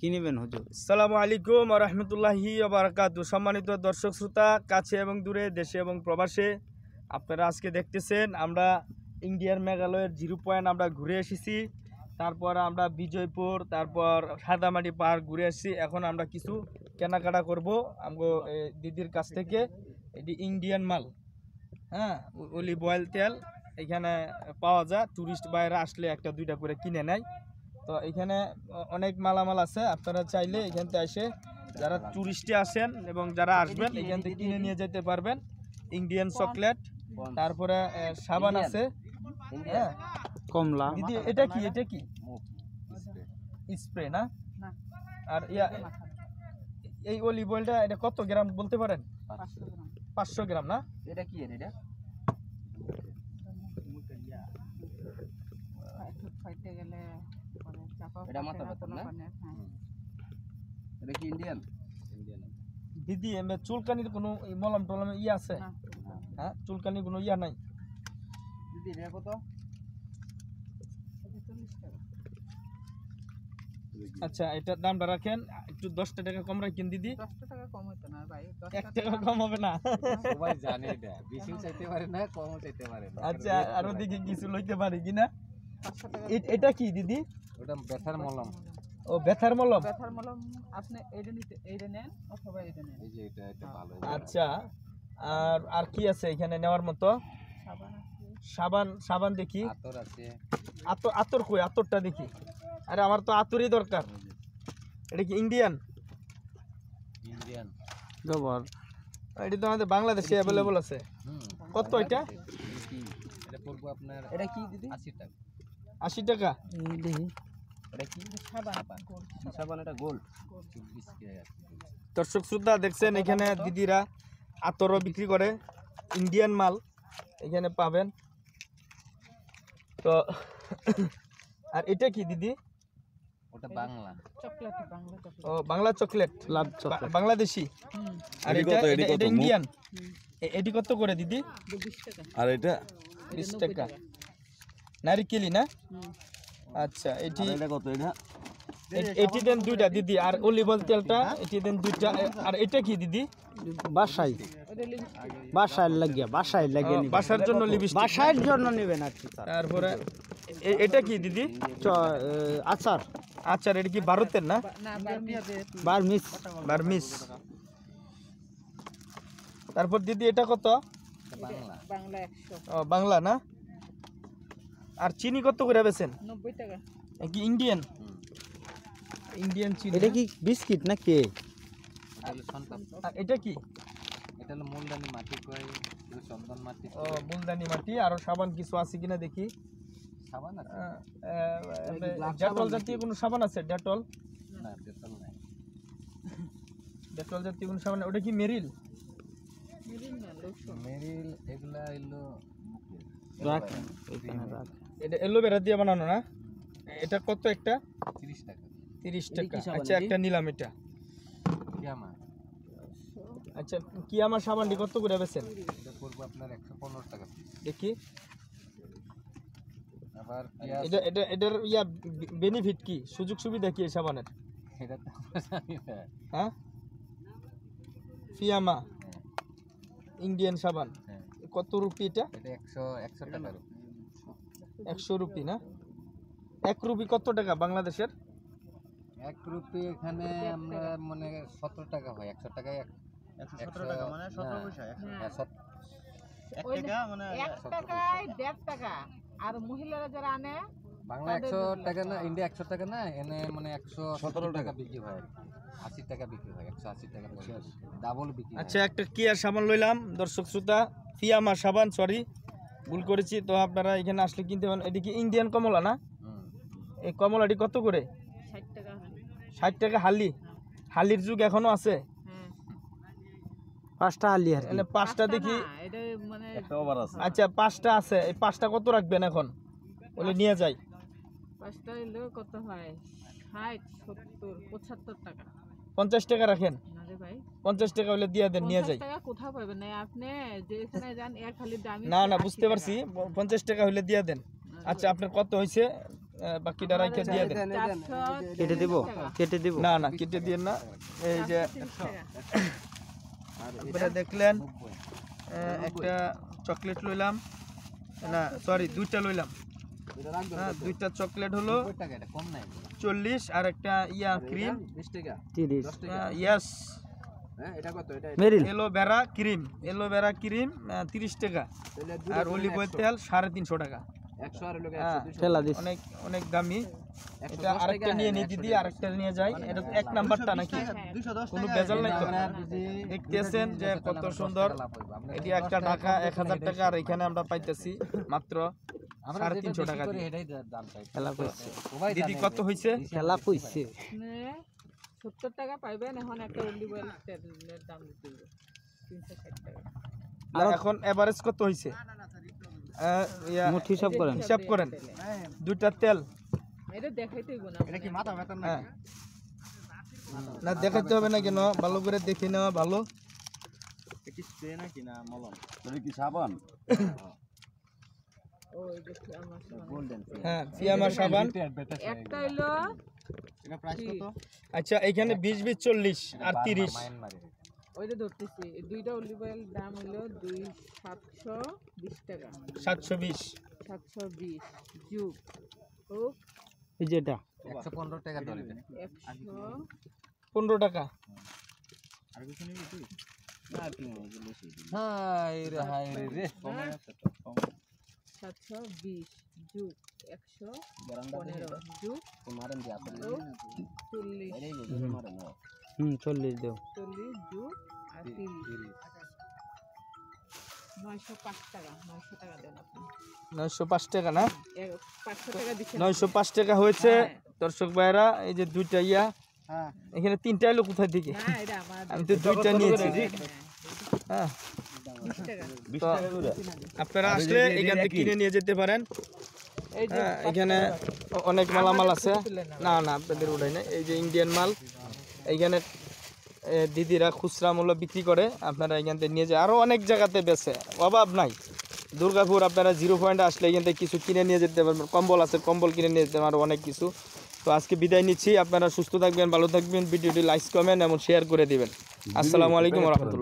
কি নেবেন হুজুর? আসসালামু আলাইকুম ওয়া রাহমাতুল্লাহি ওয়া বারাকাতুহু। সম্মানিত দর্শক শ্রোতা, কাছে এবং দূরে, দেশে এবং প্রবাসে, আপনারা আজকে দেখতেছেন আমরা ইন্ডিয়ার মেঘালয়ের 0 পয়েন্ট আমরা ঘুরে এসেছি। তারপর আমরা বিজয়পুর, তারপর সাদামাটি পাহাড় ঘুরে এসেছি। এখন আমরা কিছু কেনাকাটা করব আমগো দিদির কাছ থেকে। এটি ইন্ডিয়ান মাল, হ্যাঁ, অলিভ অয়েল তেল এখানে পাওয়া যায়। টুরিস্ট বাইরে আসলে একটা দুইটা করে কিনে নেয়। তো এখানে অনেক মালামাল আছে, আপনারা চাইলে এখান থেকে এসে যারা টুরিস্টে আসেন এবং যারা আসবেন এখান থেকে কিনে নিয়ে যেতে পারবেন। ইন্ডিয়ান চকলেট, তারপরে সাবান আছে, হ্যাঁ, কমলা। দিদি এটা কি স্প্রে না? আর এই অলিভ অয়েলটা এটা কত গ্রাম বলতে পারেন? 500 গ্রাম না? এটা কি এটা? এটা মাথা ব্যথা না? এটা কি ইন্ডিয়ান? দিদি চুলকানির কোনো মলম টলম আছে? হ্যাঁ, চুলকানির কোনো নাই? দিদি এটা কত? আচ্ছা, এটার দামটা রাখেন একটু, 10 টাকা কম রাখেন দিদি। 10 টাকা কম হতো না ভাই, 1 টাকা কম হবে না? সবাই জানে এটা, বেশিও চাইতে পারে না, কমও চাইতে পারে না। আচ্ছা, আর ওদিকে কিছু লইতে পারি কিনা? এটা কি দিদি? ওটা ব্যথার মলম। ও, ব্যথার মলম। ব্যথার মলম আপনি এইটা নেন অথবা এইটা নেন। এই যে এটা ভালো। আচ্ছা, আর কি আছে এখানে নেওয়ার মতো? সাবান আছে। সাবান দেখি। আতর আছে। আতর কই? আতরটা দেখি। আরে আমার তো আতরই দরকার। এটা কি ইন্ডিয়ান? গোবর। এটা তো আমাদের বাংলাদেশে অ্যাভেলেবল আছে। কত এটা? এটা পড়বো আপনার, এটা কি দিদি? 80 টাকা। 80 টাকা? দেখি এটা কি? সাবান। এটা গোল্ড 24 টাকা। দর্শক শ্রোতা দেখছেন এখানে দিদিরা আতরও বিক্রি করে, ইন্ডিয়ান মাল এখানে পাবেন। তো আর এটা কি দিদি? ওটা বাংলা চকলেট, বাংলা চকলেট। ও, বাংলা চকলেট, লাভ চকলেট। বাংলাদেশি। আর এটা ইন্ডিয়ান। এটি কত করে দিদি? 20 টাকা। আর এটা 20 টাকা। নারিকেলি না? আচ্ছা, এটি কত? এটি দেন 2টা দিদি। আর অলিভ অয়েল তেলটা এটি দেন 2টা। আর এটা কি দিদি? বাসায় লাগিয়ে বাসার জন্য লিপস্টিক। বাসার জন্য নেবেন আর কি। তারপরে এটা কি দিদি? আচার। আচ্ছা, এটা কি ভারতের না? না, বার্মিস। তারপর দিদি এটা কত? বাংলা 100। ও, বাংলা না? আর চিনি কত করে বেচেন? 90 টাকা। কি ইন্ডিয়ান চিনি? এটা কি বিস্কিট না কে? আর এটা কি? এটা হলো মুলদানি মাটি কয়, চন্দন মাটি। ও, মুলদানি মাটি। আর সাবান কিছু আছে কিনা দেখি। সাবান আছে। ডেটল জাতীয় কোনো সাবান আছে? ডেটল? না, ডেটল নাই। ডেটল জাতীয় কোনো সাবান? ওটা কি মেরিল? মেরিল এগুলা হলো রাখেন এখানে রাখ। এটা অ্যালোভেরা দিয়ে বানানো না? এটা কত একটা? 30 টাকা। 30 টাকা। আচ্ছা, একটা নিলাম এটা। কিয়ামা। আচ্ছা, কিয়ামা সাবানটি কত করে বেচেন? এটা পড়বো আপনার 115 টাকা। দেখি। আবার এটার বেনিফিট কি, সুযোগ সুবিধা কি এই সাবানের? এটা তো জানি না। হ্যাঁ, ফিয়ামা ইন্ডিয়ান সাবান। কত রুপি এটা? এটা 100 টাকা। 100 রুপি না? 1 রুপি কত টাকা বাংলাদেশের? 1 রুপি এখানে আমরা মানে 17 টাকা হয়। 100 টাকায় 117 টাকা মানে 17 পয়সা। 1 টাকা মানে 1 টাকায় 1.5 টাকা। আর মহিলারা যারা আনে বাংলা 100 টাকা না, ইন্ডিয়া 100 টাকা না, এনে মানে 117 টাকা বিক্রি হয়। 80 টাকা বিক্রি হয়, 180 টাকা ডাবল বিক্রি হয়। আচ্ছা, একটা কিয়ার সাবান লইলাম দর্শক শ্রোতা, ফিয়ামা সাবান, সরি ভুল করেছি। তো আপনারা এখানে আসলে কিনতে পারেন। এটি কি ইন্ডিয়ান কমলা না? এই কমলাটি কত করে? 60 টাকা। 60 টাকা হালি? হালির যুগ এখনো আছে? 5টা হালি আর কি। 5টা দেখি। এটা মানে আচ্ছা, 5টা আছে। এই 5টা কত রাখবেন এখন? বলে নিয়ে যাই। 5টা হলো কত হয়? 60, 70, 75 টাকা। 50 টাকা রাখেন। না রে ভাই, 50 টাকা হলে দিয়ে দেন, নিয়ে যাই। 50 টাকা কোথাও পাবেন না আপনি, যেখানে যান এক হালির দাম। না, বুঝতে পারছি, 50 টাকা হলে দিয়ে দেন। আচ্ছা, আপনার কত হয়েছে? বাকিটা রাখে দিয়ে দেন। 430 কেটে দিব কেটে দিব না না কেটে দিয়ে না। এই যে আপনারা দেখলেন একটা চকলেট লইলাম, না সরি দুইটা লইলাম। হ্যাঁ, দুইটা চকলেট হলো 90 টাকা, এটা কম নাই 40 আর একটা ইয়া ক্রিম 20 টাকা 30 ইয়াস হ্যাঁ এটা কত এটা মেরিল এলোভেরা ক্রিম 30 টাকা আর অলিভ অয়েল তেল 350 টাকা। 100 আর লোকে হ্যাঁ, 100 ঠেলা দিস অনেক অনেক দামি। এটা আরেকটা নিয়ে নিয়ে দিদি, আরেকটা নিয়ে যাই। এটা তো এক নাম্বারটা নাকি, কোনো ভেজাল নাই তো। দেখতেছেন যে কত সুন্দর। এটি একটা ঢাকা 1000 টাকা, আর এখানে আমরা পাইতেছি মাত্র 350 টাকা দিয়ে। এটাই দাম চাই খেলা কইছে দিদি কত হইছে? খেলা কইছে 70 টাকা পাইবেন। এখন একটা অলিভ অয়েল তেলের দাম দিতে হবে 360 টাকা। না, এখন এভারেজ কত হইছে? মোট হিসাব করেন হিসাব করেন। দুইটা তেল এটা দেখাইতে হইব না। এটা কি মাথা ব্যথা না হ্যাঁ, না দেখাতে হবে না কেন, ভালো করে দেখে নেওয়া ভালো। কি স্প্রে নাকি না মলম এটা কি সাবান ওই দেখি আমার সামনে। গোল্ডেন হ্যাঁ, ফিয়ামা সাবান। একটা হইলো এটা প্রাইস কত আচ্ছা, এখানে 20 20 40 আর 30। ওইটা ধরতেছি। এই দুইটা অলিভ অয়েল দাম হইলো 720 টাকা। 720 720 যুগ ও এই যেটা 115 টাকা ধরে 15 টাকা। আর কিছু নেই তুই না কি বেশি হাই রে কমে আছে তো কম 720 যুগ 115 যুগ মারেন দি আপনি 40 এটাই বলে মারেন না 40 দেও 40 যুগ আর 30 905 টাকা। 900 টাকা দেন আপনি। 905 টাকা না? 500 টাকা দিচ্ছেন। 905 টাকা হয়েছে দর্শক ভাইরা। এই যে দুইটা ইয়া, হ্যাঁ এখানে তিনটা এলো কোথায় থেকে? না এটা আমার আমি তো দুইটা নিয়েছি। হ্যাঁ, 20 টাকা। তো আপনারা আসলে এখান থেকে কিনে নিয়ে যেতে পারেন। এই যে হ্যাঁ, এখানে অনেক মালামাল আছে। না না, আপনাদের ওটাই না, এই যে ইন্ডিয়ান মাল। এইখানে দিদিরা খুচরা মূল্য বিক্রি করে, আপনারা এখান থেকে নিয়ে যায়। আরও অনেক জায়গাতে বেচে, অভাব নাই। দুর্গাপুর আপনারা 0 পয়েন্টে আসলে এখান থেকে কিছু কিনে নিয়ে যেতে পারবেন। কম্বল আছে, কম্বল কিনে নিয়ে যেতে পারবেন, আরও অনেক কিছু। তো আজকে বিদায় নিচ্ছি। আপনারা সুস্থ থাকবেন, ভালো থাকবেন। ভিডিওটি লাইক কমেন্ট এবং শেয়ার করে দিবেন। আসসালামু আলাইকুম ওয়া রাহমাতুল্লাহ।